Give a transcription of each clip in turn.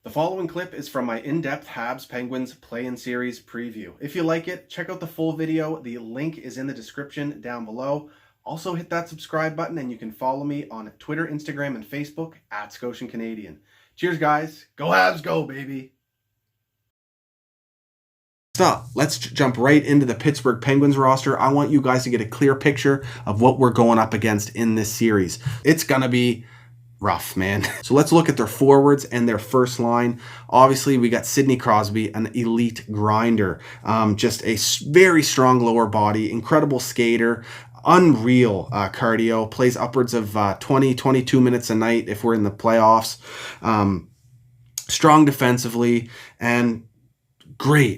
The following clip is from my in-depth Habs Penguins play-in series preview. If you like it, check out the full video. The link is in the description down below. Also hit that subscribe button and you can follow me on Twitter, Instagram, and Facebook at ScotianCanadien. Cheers, guys. Go Habs, go, baby. So let's jump right into the Pittsburgh Penguins roster. I want you guys to get a clear picture of what we're going up against in this series. It's going to be rough, man. So let's look at their forwards and their first line. Obviously, we got Sidney Crosby, an elite grinder. Just a very strong lower body, incredible skater, unreal cardio, plays upwards of 22 minutes a night if we're in the playoffs. Strong defensively and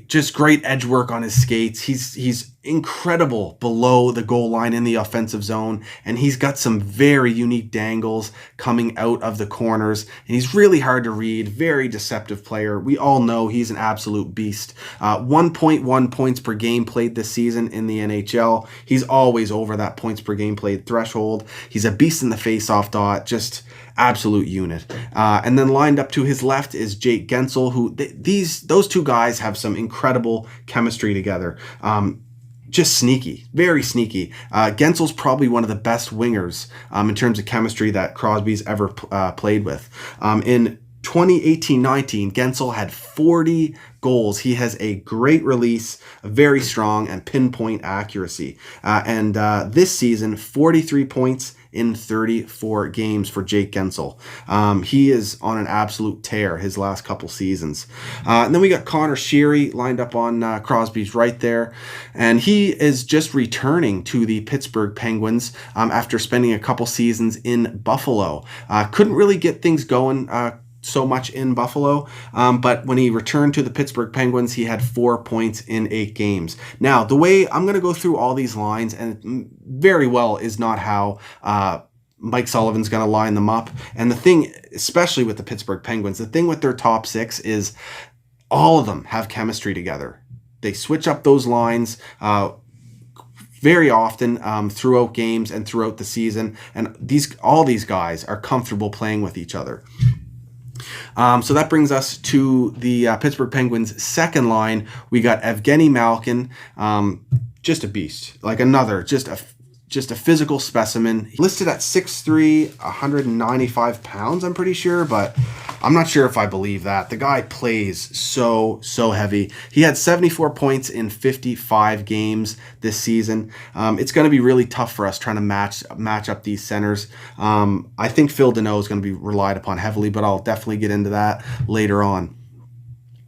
just great edge work on his skates. He's incredible below the goal line in the offensive zone, and he's got some very unique dangles coming out of the corners, and he's really hard to read, very deceptive player. We all know he's an absolute beast. 1.1 points per game played this season in the NHL. He's always over that points per game played threshold. He's a beast in the face-off dot, just absolute unit. And then lined up to his left is Jake Guentzel, who those two guys have some incredible chemistry together. Just sneaky, very sneaky. Guentzel's probably one of the best wingers in terms of chemistry that Crosby's ever played with. In 2018-19, Guentzel had 40 goals. He has a great release, very strong, and pinpoint accuracy. And this season, 43 points in 34 games for Jake Guentzel. He is on an absolute tear his last couple seasons. And then we got Connor Sheary lined up on Crosby's right there. And he is just returning to the Pittsburgh Penguins after spending a couple seasons in Buffalo. Couldn't really get things going so much in Buffalo, but when he returned to the Pittsburgh Penguins, he had 4 points in 8 games. Now, the way I'm going to go through all these lines, and very well is not how Mike Sullivan's going to line them up. And the thing, especially with the Pittsburgh Penguins, the thing with their top 6 is all of them have chemistry together. They switch up those lines very often throughout games and throughout the season, and all these guys are comfortable playing with each other. So that brings us to the Pittsburgh Penguins' second line. We got Evgeny Malkin, just a beast, like just a physical specimen. Listed at 6'3", 195 pounds, I'm pretty sure, but I'm not sure if I believe that. The guy plays so heavy. He had 74 points in 55 games this season. It's going to be really tough for us trying to match up these centers. I think Phil Deneau is going to be relied upon heavily, but I'll definitely get into that later on.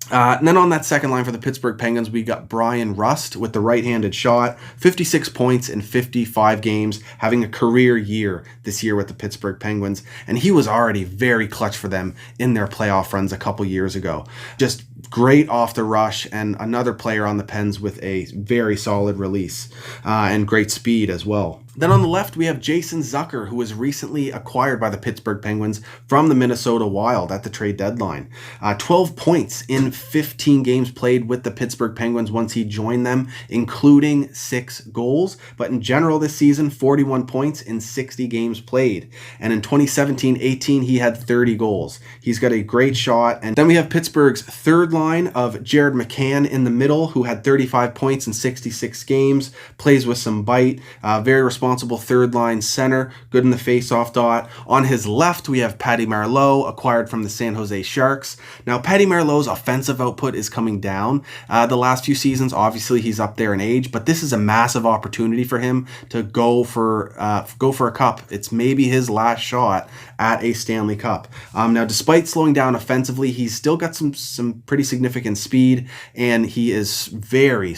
And then on that second line for the Pittsburgh Penguins, we got Brian Rust with the right-handed shot, 56 points in 55 games, having a career year this year with the Pittsburgh Penguins. And he was already very clutch for them in their playoff runs a couple years ago. Just great off the rush, and another player on the Pens with a very solid release and great speed as well. Then on the left, we have Jason Zucker, who was recently acquired by the Pittsburgh Penguins from the Minnesota Wild at the trade deadline. 12 points in 15 games played with the Pittsburgh Penguins once he joined them, including 6 goals. But in general this season, 41 points in 60 games played. And in 2017-18, he had 30 goals. He's got a great shot. And then we have Pittsburgh's third line of Jared McCann in the middle, who had 35 points in 66 games, plays with some bite, very responsible third line center, good in the face-off dot. On his left, we have Paddy Marlow, acquired from the San Jose Sharks. Now, Paddy Marlow's offensive output is coming down the last few seasons. Obviously, he's up there in age, but this is a massive opportunity for him to go for a cup. It's maybe his last shot at a Stanley Cup. Now, despite slowing down offensively, he's still got some pretty significant speed, and he is very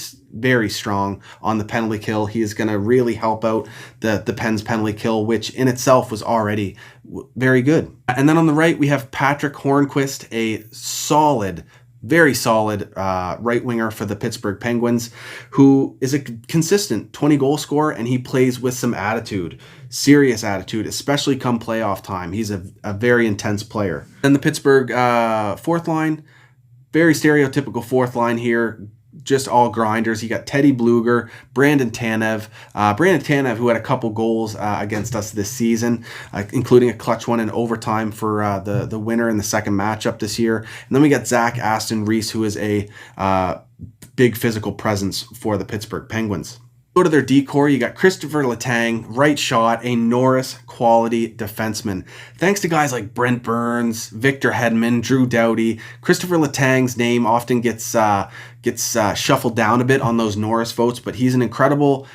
strong on the penalty kill. He is going to really help out the Pens penalty kill, which in itself was already very good. And then on the right, we have Patrick Hornqvist, a very solid right winger for the Pittsburgh Penguins, who is a consistent 20-goal scorer, and he plays with some attitude, serious attitude, especially come playoff time. He's a very intense player. Then the Pittsburgh fourth line, very stereotypical fourth line here. just all grinders. You got Teddy Bluger, Brandon Tanev. Brandon Tanev, who had a couple goals against us this season, including a clutch one in overtime for the winner in the second matchup this year. And then we got Zach Aston Reese, who is a big physical presence for the Pittsburgh Penguins. Go to their decor, you got Christopher Letang, right shot, a Norris quality defenseman. Thanks to guys like Brent Burns, Victor Hedman, Drew Doughty, Christopher Letang's name often gets shuffled down a bit on those Norris votes, but he's an incredible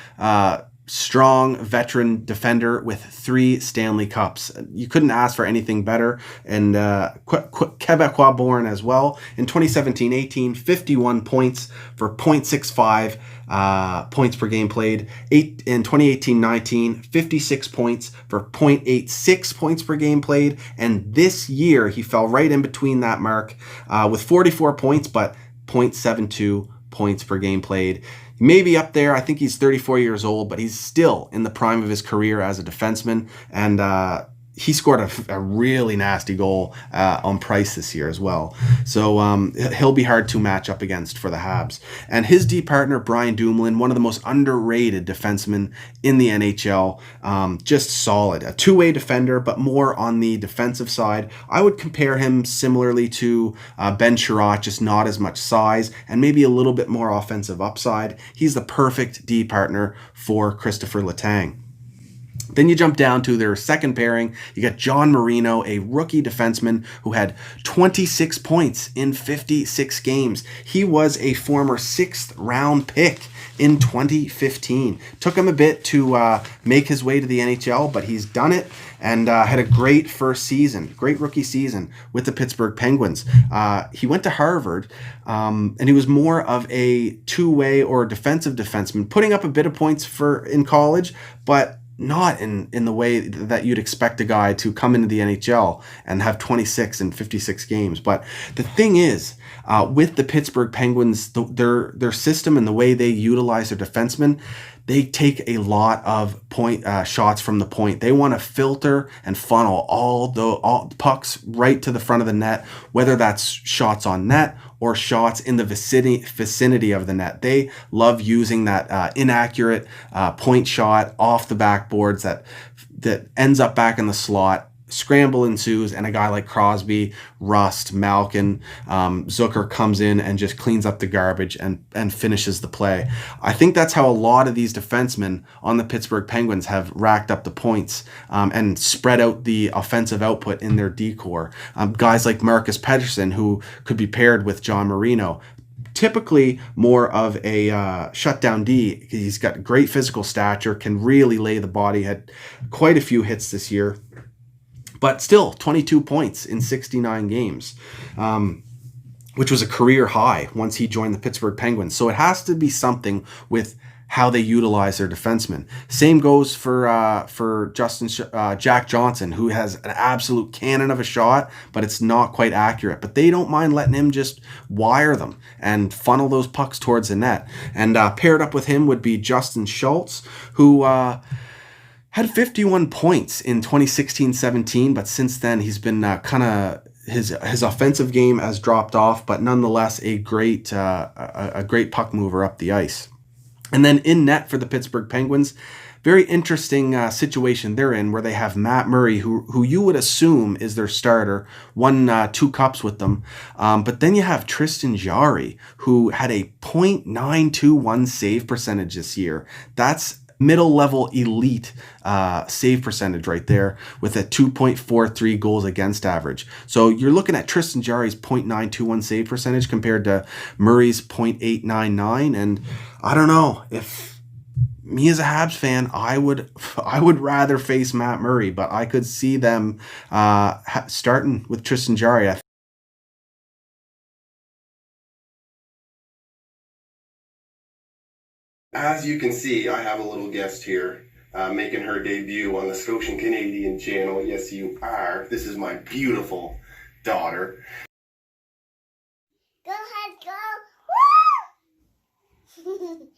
strong veteran defender with 3 Stanley Cups. You couldn't ask for anything better. And Quebecois born as well. In 2017-18, 51 points for 0.65 points per game played. In 2018-19, 56 points for 0.86 points per game played. And this year, he fell right in between that mark with 44 points, but 0.72 points per game played. Maybe up there. I think he's 34 years old, but he's still in the prime of his career as a defenseman. And he scored a really nasty goal on Price this year as well. So he'll be hard to match up against for the Habs. And his D partner, Brian Dumoulin, one of the most underrated defensemen in the NHL. Just solid. A two-way defender, but more on the defensive side. I would compare him similarly to Ben Chiarot, just not as much size and maybe a little bit more offensive upside. He's the perfect D partner for Christopher Letang. Then you jump down to their second pairing. You got John Marino, a rookie defenseman who had 26 points in 56 games. He was a former 6th round pick in 2015. Took him a bit to make his way to the NHL, but he's done it and had a great first season, great rookie season with the Pittsburgh Penguins. He went to Harvard, and he was more of a two-way or defensive defenseman, putting up a bit of points in college, but not in the way that you'd expect a guy to come into the NHL and have 26 in 56 games. But the thing is, with the Pittsburgh Penguins, their system and the way they utilize their defensemen, they take a lot of shots from the point. They want to filter and funnel all the pucks right to the front of the net, whether that's shots on net or shots in the vicinity of the net. They love using that inaccurate point shot off the backboards that ends up back in the slot. Scramble ensues, and a guy like Crosby, Rust, Malkin, Zucker comes in and just cleans up the garbage and finishes the play. I think that's how a lot of these defensemen on the Pittsburgh Penguins have racked up the points and spread out the offensive output in their decor. Guys like Marcus Pettersson, who could be paired with John Marino, typically more of a shutdown D. He's got great physical stature, can really lay the body, had quite a few hits this year. But still, 22 points in 69 games, which was a career high once he joined the Pittsburgh Penguins. So it has to be something with how they utilize their defensemen. Same goes for Jack Johnson, who has an absolute cannon of a shot, but it's not quite accurate. But they don't mind letting him just wire them and funnel those pucks towards the net. And paired up with him would be Justin Schultz, who had 51 points in 2016-17, but since then he's been his offensive game has dropped off, but nonetheless a great puck mover up the ice. And then in net for the Pittsburgh Penguins, very interesting situation they're in, where they have Matt Murray, who you would assume is their starter, won 2 cups with them. But then you have Tristan Jarry, who had a .921 save percentage this year. That's middle-level elite save percentage right there, with a 2.43 goals against average. So you're looking at Tristan Jarry's .921 save percentage compared to Murray's .899, and I don't know, if me as a Habs fan, I would rather face Matt Murray, but I could see them starting with Tristan Jarry. As you can see, I have a little guest here making her debut on the ScotianCanadien channel. Yes, you are. This is my beautiful daughter. Go ahead, go. Woo!